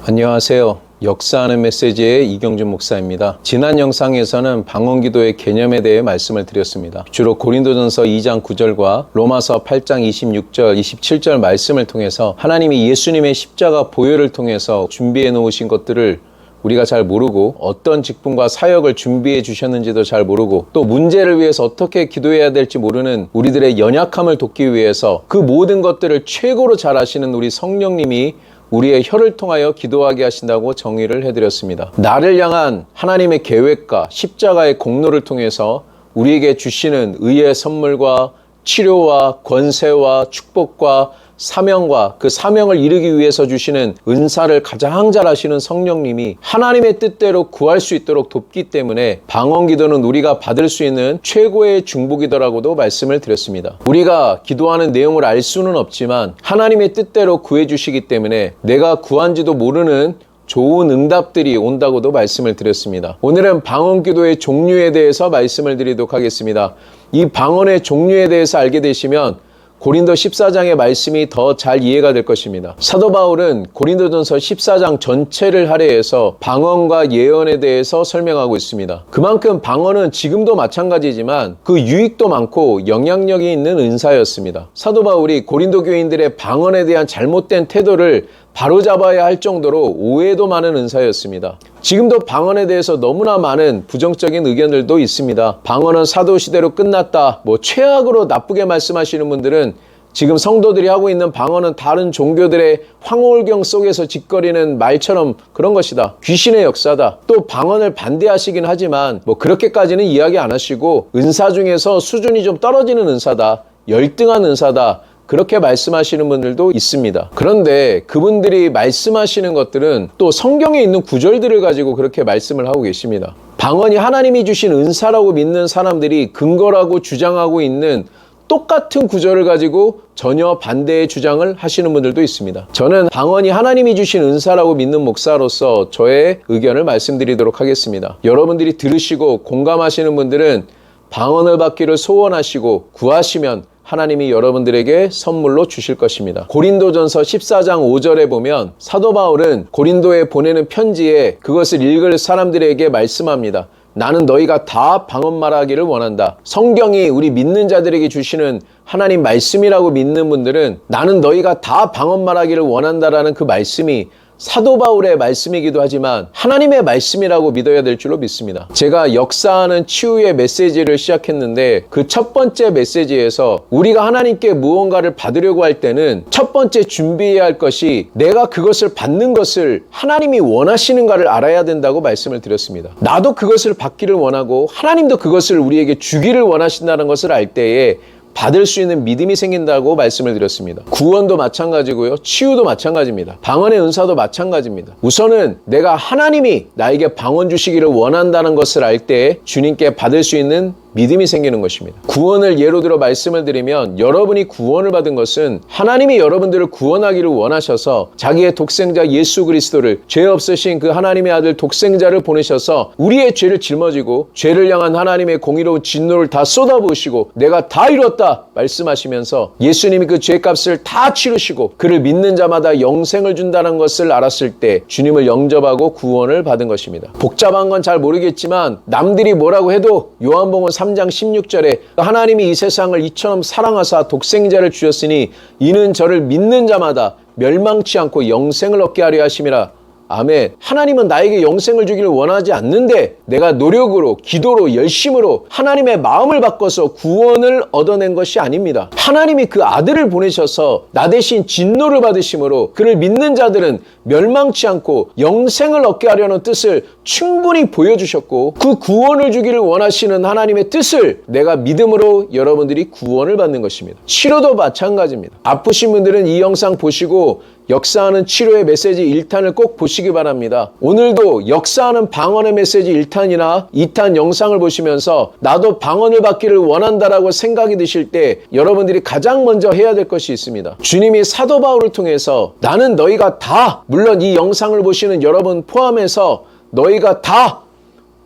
안녕하세요. 역사하는 메시지의 이경준 목사입니다. 지난 영상에서는 방언기도의 개념에 대해 말씀을 드렸습니다. 주로 고린도전서 2장 9절과 로마서 8장 26절, 27절 말씀을 통해서 하나님이 예수님의 십자가 보혈을 통해서 준비해 놓으신 것들을 우리가 잘 모르고 어떤 직분과 사역을 준비해 주셨는지도 잘 모르고 또 문제를 위해서 어떻게 기도해야 될지 모르는 우리들의 연약함을 돕기 위해서 그 모든 것들을 최고로 잘 아시는 우리 성령님이 우리의 혀를 통하여 기도하게 하신다고 정의를 해드렸습니다. 나를 향한 하나님의 계획과 십자가의 공로를 통해서 우리에게 주시는 의의 선물과 치료와 권세와 축복과 사명과 그 사명을 이루기 위해서 주시는 은사를 가장 잘 아시는 성령님이 하나님의 뜻대로 구할 수 있도록 돕기 때문에 방언기도는 우리가 받을 수 있는 최고의 중복이더라고도 말씀을 드렸습니다. 우리가 기도하는 내용을 알 수는 없지만 하나님의 뜻대로 구해주시기 때문에 내가 구한지도 모르는 좋은 응답들이 온다고도 말씀을 드렸습니다. 오늘은 방언기도의 종류에 대해서 말씀을 드리도록 하겠습니다. 이 방언의 종류에 대해서 알게 되시면 고린도 14장의 말씀이 더 잘 이해가 될 것입니다. 사도 바울은 고린도전서 14장 전체를 할애해서 방언과 예언에 대해서 설명하고 있습니다. 그만큼 방언은 지금도 마찬가지지만 그 유익도 많고 영향력이 있는 은사였습니다. 사도 바울이 고린도 교인들의 방언에 대한 잘못된 태도를 바로잡아야 할 정도로 오해도 많은 은사였습니다. 지금도 방언에 대해서 너무나 많은 부정적인 의견들도 있습니다. 방언은 사도시대로 끝났다, 최악으로 나쁘게 말씀하시는 분들은 지금 성도들이 하고 있는 방언은 다른 종교들의 황홀경 속에서 짓거리는 말처럼 그런 것이다, 귀신의 역사다. 또 방언을 반대하시긴 하지만 그렇게까지는 이야기 안 하시고 은사 중에서 수준이 좀 떨어지는 은사다, 열등한 은사다, 그렇게 말씀하시는 분들도 있습니다. 그런데 그분들이 말씀하시는 것들은 또 성경에 있는 구절들을 가지고 그렇게 말씀을 하고 계십니다. 방언이 하나님이 주신 은사라고 믿는 사람들이 근거라고 주장하고 있는 똑같은 구절을 가지고 전혀 반대의 주장을 하시는 분들도 있습니다. 저는 방언이 하나님이 주신 은사라고 믿는 목사로서 저의 의견을 말씀드리도록 하겠습니다. 여러분들이 들으시고 공감하시는 분들은 방언을 받기를 소원하시고 구하시면 하나님이 여러분들에게 선물로 주실 것입니다. 고린도전서 14장 5절에 보면 사도 바울은 고린도에 보내는 편지에 그것을 읽을 사람들에게 말씀합니다. 나는 너희가 다 방언 말하기를 원한다. 성경이 우리 믿는 자들에게 주시는 하나님 말씀이라고 믿는 분들은 나는 너희가 다 방언 말하기를 원한다라는 그 말씀이 사도 바울의 말씀이기도 하지만 하나님의 말씀이라고 믿어야 될 줄로 믿습니다. 제가 역사하는 치유의 메시지를 시작했는데 그 첫 번째 메시지에서 우리가 하나님께 무언가를 받으려고 할 때는 첫 번째 준비해야 할 것이 내가 그것을 받는 것을 하나님이 원하시는가를 알아야 된다고 말씀을 드렸습니다. 나도 그것을 받기를 원하고 하나님도 그것을 우리에게 주기를 원하신다는 것을 알 때에 받을 수 있는 믿음이 생긴다고 말씀을 드렸습니다. 구원도 마찬가지고요, 치유도 마찬가지입니다. 방언의 은사도 마찬가지입니다. 우선은 내가 하나님이 나에게 방언 주시기를 원한다는 것을 알 때 주님께 받을 수 있는 믿음이 생기는 것입니다. 구원을 예로 들어 말씀을 드리면 여러분이 구원을 받은 것은 하나님이 여러분들을 구원하기를 원하셔서 자기의 독생자 예수 그리스도를, 죄 없으신 그 하나님의 아들 독생자를 보내셔서 우리의 죄를 짊어지고 죄를 향한 하나님의 공의로운 진노를 다 쏟아부으시고 내가 다 이뤘다 말씀하시면서 예수님이 그 죄값을 다 치르시고 그를 믿는 자마다 영생을 준다는 것을 알았을 때 주님을 영접하고 구원을 받은 것입니다. 복잡한 건 잘 모르겠지만 남들이 뭐라고 해도 요한복음 3장 16절에 하나님이 이 세상을 이처럼 사랑하사 독생자를 주셨으니 이는 저를 믿는 자마다 멸망치 않고 영생을 얻게 하려 하심이라. 아멘. 하나님은 나에게 영생을 주기를 원하지 않는데 내가 노력으로, 기도로, 열심으로 하나님의 마음을 바꿔서 구원을 얻어낸 것이 아닙니다. 하나님이 그 아들을 보내셔서 나 대신 진노를 받으심으로 그를 믿는 자들은 멸망치 않고 영생을 얻게 하려는 뜻을 충분히 보여주셨고 그 구원을 주기를 원하시는 하나님의 뜻을 내가 믿음으로 여러분들이 구원을 받는 것입니다. 치료도 마찬가지입니다. 아프신 분들은 이 영상 보시고 역사하는 치료의 메시지 1탄을 꼭 보시기 바랍니다. 오늘도 역사하는 방언의 메시지 1탄이나 2탄 영상을 보시면서 나도 방언을 받기를 원한다라고 생각이 드실 때 여러분들이 가장 먼저 해야 될 것이 있습니다. 주님이 사도 바울을 통해서 나는 너희가 다, 물론 이 영상을 보시는 여러분 포함해서 너희가 다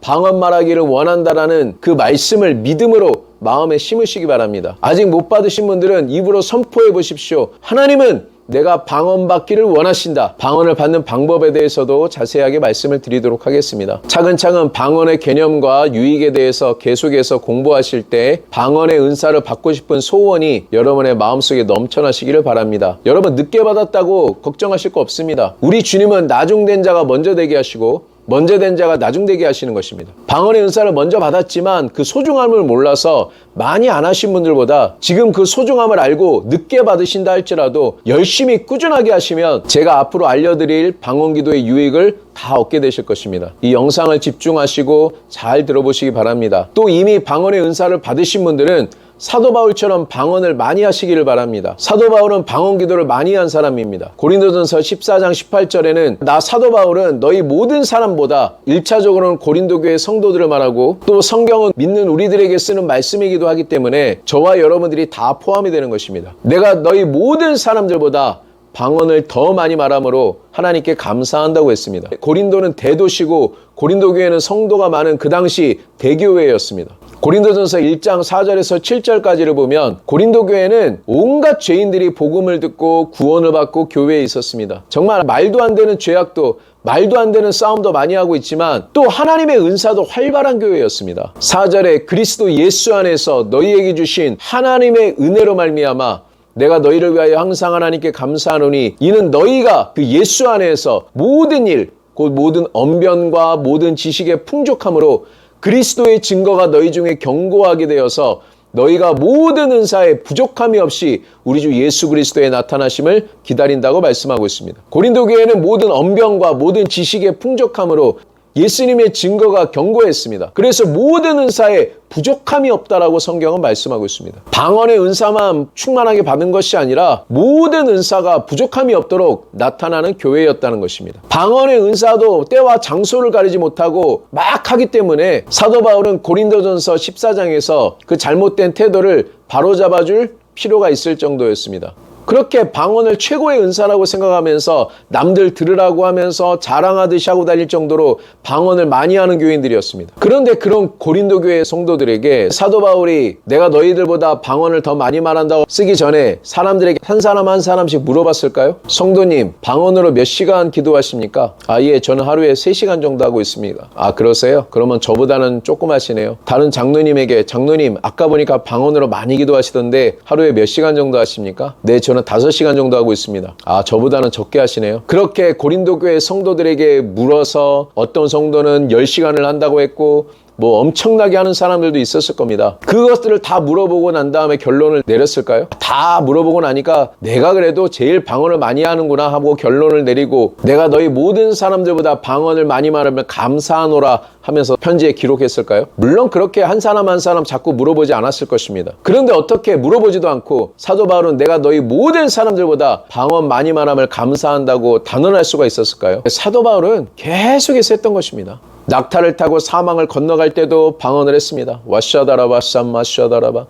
방언 말하기를 원한다라는 그 말씀을 믿음으로 마음에 심으시기 바랍니다. 아직 못 받으신 분들은 입으로 선포해 보십시오. 하나님은 내가 방언받기를 원하신다. 방언을 받는 방법에 대해서도 자세하게 말씀을 드리도록 하겠습니다. 차근차근 방언의 개념과 유익에 대해서 계속해서 공부하실 때 방언의 은사를 받고 싶은 소원이 여러분의 마음속에 넘쳐나시기를 바랍니다. 여러분 늦게 받았다고 걱정하실 거 없습니다. 우리 주님은 나중된 자가 먼저 되게 하시고 먼저 된 자가 나중되게 하시는 것입니다. 방언의 은사를 먼저 받았지만 그 소중함을 몰라서 많이 안 하신 분들보다 지금 그 소중함을 알고 늦게 받으신다 할지라도 열심히 꾸준하게 하시면 제가 앞으로 알려드릴 방언기도의 유익을 다 얻게 되실 것입니다. 이 영상을 집중하시고 잘 들어보시기 바랍니다. 또 이미 방언의 은사를 받으신 분들은 사도 바울처럼 방언을 많이 하시기를 바랍니다. 사도 바울은 방언 기도를 많이 한 사람입니다. 고린도전서 14장 18절에는 나 사도 바울은 너희 모든 사람보다 1차적으로는 고린도 교회 성도들을 말하고 또 성경은 믿는 우리들에게 쓰는 말씀이기도 하기 때문에 저와 여러분들이 다 포함이 되는 것입니다. 내가 너희 모든 사람들보다 방언을 더 많이 말함으로 하나님께 감사한다고 했습니다. 고린도는 대도시고 고린도 교회는 성도가 많은 그 당시 대교회였습니다. 고린도전서 1장 4절에서 7절까지를 보면 고린도 교회는 온갖 죄인들이 복음을 듣고 구원을 받고 교회에 있었습니다. 정말 말도 안 되는 죄악도 말도 안 되는 싸움도 많이 하고 있지만 또 하나님의 은사도 활발한 교회였습니다. 4절에 그리스도 예수 안에서 너희에게 주신 하나님의 은혜로 말미암아 내가 너희를 위하여 항상 하나님께 감사하노니 이는 너희가 그 예수 안에서 모든 일 곧 모든 언변과 모든 지식의 풍족함으로 그리스도의 증거가 너희 중에 견고하게 되어서 너희가 모든 은사에 부족함이 없이 우리 주 예수 그리스도의 나타나심을 기다린다고 말씀하고 있습니다. 고린도 교회는 모든 언변과 모든 지식의 풍족함으로 예수님의 증거가 견고했습니다. 그래서 모든 은사에 부족함이 없다라고 성경은 말씀하고 있습니다. 방언의 은사만 충만하게 받은 것이 아니라 모든 은사가 부족함이 없도록 나타나는 교회였다는 것입니다. 방언의 은사도 때와 장소를 가리지 못하고 막 하기 때문에 사도 바울은 고린도전서 14장에서 그 잘못된 태도를 바로잡아줄 필요가 있을 정도였습니다. 그렇게 방언을 최고의 은사라고 생각하면서 남들 들으라고 하면서 자랑하듯이 하고 다닐 정도로 방언을 많이 하는 교인들이었습니다. 그런데 그런 고린도 교회 성도들에게 사도 바울이 내가 너희들보다 방언을 더 많이 말한다고 쓰기 전에 사람들에게 한 사람 한 사람씩 물어봤을까요? 성도님, 방언으로 몇 시간 기도하십니까? 예, 저는 하루에 3시간 정도 하고 있습니다. 그러세요? 그러면 저보다는 조금 하시네요. 다른 장로님에게 장로님, 아까 보니까 방언으로 많이 기도하시던데 하루에 몇 시간 정도 하십니까? 네, 저는 5시간 정도 하고 있습니다. 저보다는 적게 하시네요. 그렇게 고린도 교회 성도들에게 물어서 어떤 성도는 10시간을 한다고 했고 엄청나게 하는 사람들도 있었을 겁니다. 그것들을 다 물어보고 난 다음에 결론을 내렸을까요? 다 물어보고 나니까 내가 그래도 제일 방언을 많이 하는구나 하고 결론을 내리고 내가 너희 모든 사람들보다 방언을 많이 말하면 감사하노라 하면서 편지에 기록했을까요? 물론 그렇게 한 사람 한 사람 자꾸 물어보지 않았을 것입니다. 그런데 어떻게 물어보지도 않고 사도 바울은 내가 너희 모든 사람들보다 방언 많이 말함을 감사한다고 단언할 수가 있었을까요? 사도 바울은 계속해서 했던 것입니다. 낙타를 타고 사망을 건너갈 때도 방언을 했습니다. 와샤다라바 쌈 마샤다라바.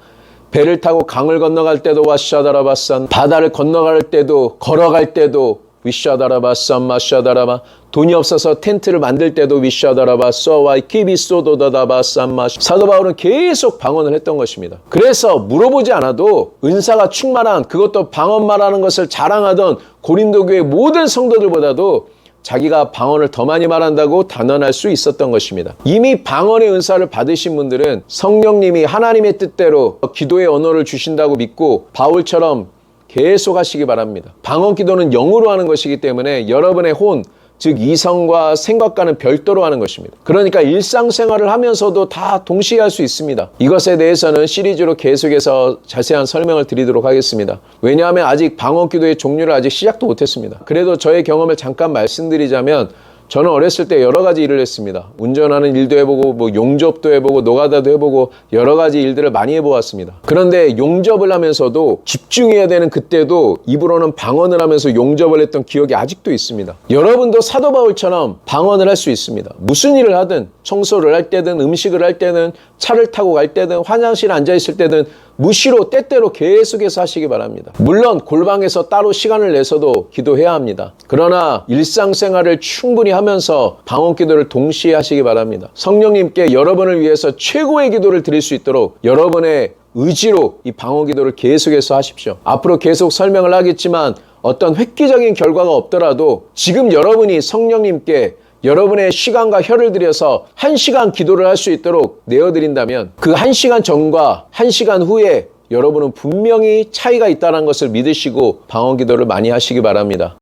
배를 타고 강을 건너갈 때도 와샤다라바 쌈. 바다를 건너갈 때도 걸어갈 때도 위샤다라바 쌈 마샤다라바. 돈이 없어서 텐트를 만들 때도 위샤다라바 쏘와 키비소도다다바 쌈 마샤. 사도 바울은 계속 방언을 했던 것입니다. 그래서 물어보지 않아도 은사가 충만한 그것도 방언 말하는 것을 자랑하던 고린도 교회 모든 성도들보다도 자기가 방언을 더 많이 말한다고 단언할 수 있었던 것입니다. 이미 방언의 은사를 받으신 분들은 성령님이 하나님의 뜻대로 기도의 언어를 주신다고 믿고 바울처럼 계속 하시기 바랍니다. 방언 기도는 영으로 하는 것이기 때문에 여러분의 혼, 즉 이성과 생각과는 별도로 하는 것입니다. 그러니까 일상생활을 하면서도 다 동시에 할 수 있습니다. 이것에 대해서는 시리즈로 계속해서 자세한 설명을 드리도록 하겠습니다. 왜냐하면 아직 방언 기도의 종류를 아직 시작도 못했습니다. 그래도 저의 경험을 잠깐 말씀드리자면 저는 어렸을 때 여러 가지 일을 했습니다. 운전하는 일도 해보고 용접도 해보고 노가다도 해보고 여러 가지 일들을 많이 해보았습니다. 그런데 용접을 하면서도 집중해야 되는 그때도 입으로는 방언을 하면서 용접을 했던 기억이 아직도 있습니다. 여러분도 사도 바울처럼 방언을 할 수 있습니다. 무슨 일을 하든 청소를 할 때든 음식을 할 때든 차를 타고 갈 때든 화장실에 앉아있을 때든 무시로 때때로 계속해서 하시기 바랍니다. 물론 골방에서 따로 시간을 내서도 기도해야 합니다. 그러나 일상생활을 충분히 하면서 방언 기도를 동시에 하시기 바랍니다. 성령님께 여러분을 위해서 최고의 기도를 드릴 수 있도록 여러분의 의지로 이 방언 기도를 계속해서 하십시오. 앞으로 계속 설명을 하겠지만 어떤 획기적인 결과가 없더라도 지금 여러분이 성령님께 여러분의 시간과 혀를 들여서 1시간 기도를 할 수 있도록 내어드린다면 그 1시간 전과 1시간 후에 여러분은 분명히 차이가 있다는 것을 믿으시고 방언 기도를 많이 하시기 바랍니다.